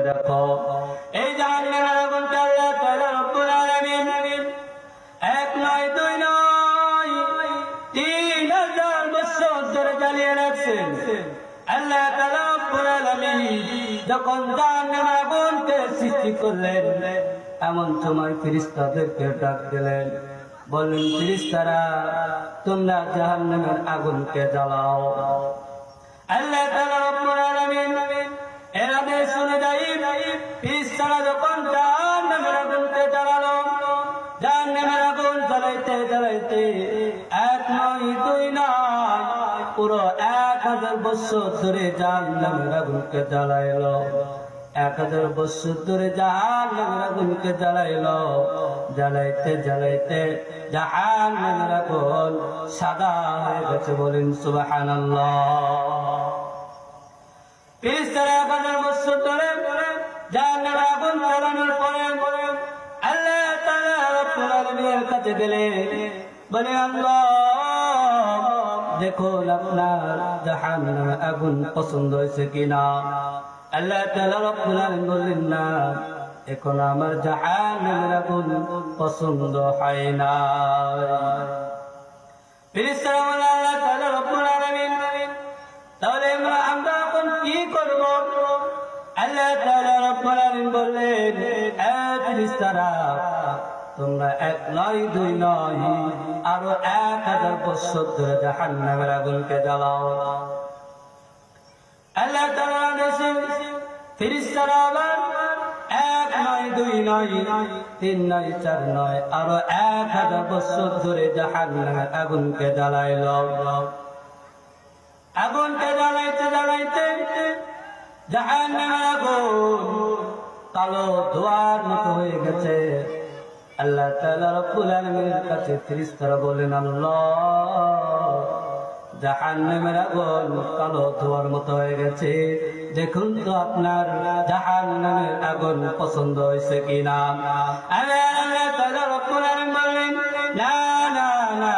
দেখো এই জাহান্নামের আগুনটা আল্লাহ তাআলা রব্বুল আলামিন এক নয় দুই নয় 3000 বছর ধরে জ্বালিয়ে রাখছেন। আল্লাহ তাআলা রব্বুল আলামিন যখন জাহান্নামের আগুনকে সৃষ্টি করলেন, এমন সময় ফেরেশতাদেরকে ডাক দিলেন, বললেন, ফেরেশতারা তোমরা জাহান্নামের আগুনকে জ্বালাও। আল্লাহ তাআলা রব্বুল আলামিন এর আদেশ অনুযায়ী ফেরেশতারা যখন জাহান্নামের আগুনকে জ্বালালো, জাহান্নামের আগুন জ্বালাইতে জ্বালাইতে এক নয় দুই নয় পুরো 1000 বছর ধরে জাহান্নামের আগুনকে জ্বালাইলো। 1000 বছর ধরে জাহান্নামের আগুনকে জ্বালাইলো। জ্বালাইতে জ্বালাইতে জাহান্নামের আগুন সাদা হয়ে গেছে। বলেন সুবহানাল্লাহ। ফেরেশতারা 1000 বছর ধরে জাহান্নামের আগুন জ্বালানোর পরে আল্লাহ তাআলা রব্বুল আলামিনের কাছে গেলেন, বলে, আল্লাহ দেখুন আপনার জাহান্নামের আগুন পছন্দ হয়েছে কিনা। আল্লাহ তাআলা রব্বুল আলামিন বললেন, না, এখন আমার জাহান্নামের আগুন পছন্দ হয় না। ফেরেশতারা বলে, আল্লাহ তাআলা রব্বুল আলামিন তাহলে আমরা এখন কি করব? আল্লাহ তাআলা রব্বুল আলামিন বললেন, ফেরেশতারা তোমরা এক নয় দুই নয় আরো 1000 বছর ধরে জাহান্নামের আগুনকে জ্বালাও। আল্লাহ তাআলা আদেশে ফেরেশতারা আবার এক নয় দুই নয় 3 নয় 4 নয় আরো 1000 বছর ধরে জাহান্নামের আগুনকে জ্বালাইলো। আগুনকে জ্বালাইতে জ্বালাইতে জাহান্নামের আগুন কালো ধোঁয়ার মতো হয়ে গেছে। আল্লাহ তাআলা রব্বুল আলামিনের কাছে ফেরেশতারা বলেন, আল্লাহ জাহান্নামের আগুন কালো ধোঁয়ার মতো হয়ে গেছে, দেখুন তো আপনার জাহান্নামের আগুন পছন্দ হয়েছে কিনা। আল্লাহ তাআলা রব্বুল আলামিন বলেন, না না না,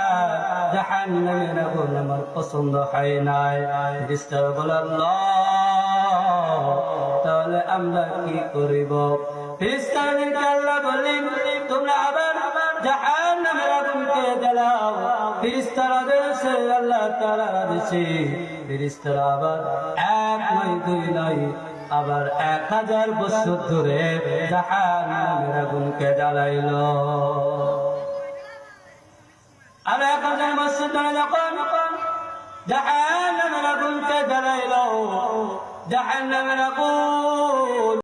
জাহান্নামের আগুন আমার পছন্দ হয় নাই। ফেরেশতারা বলে, আল্লাহ তাহলে আমরা কি করিব? ফেরেশতাদেরকে আল্লাহ বললেন, তোমরা আবার জাহান্নামের আগুনকে জ্বালাও। ফেরেশতারা আদেশে আল্লাহ তাআলার আদেশে ফেরেশতারা আবার এক নয় দুই নয় আবার 1000 বছর ধরে জাহান্নামের আগুনকে জ্বালাইলো। আর 1000 বছর ধরে যখন জাহান্নামের আগুনকে জ্বালাইলো, জাহান্নামের আগুন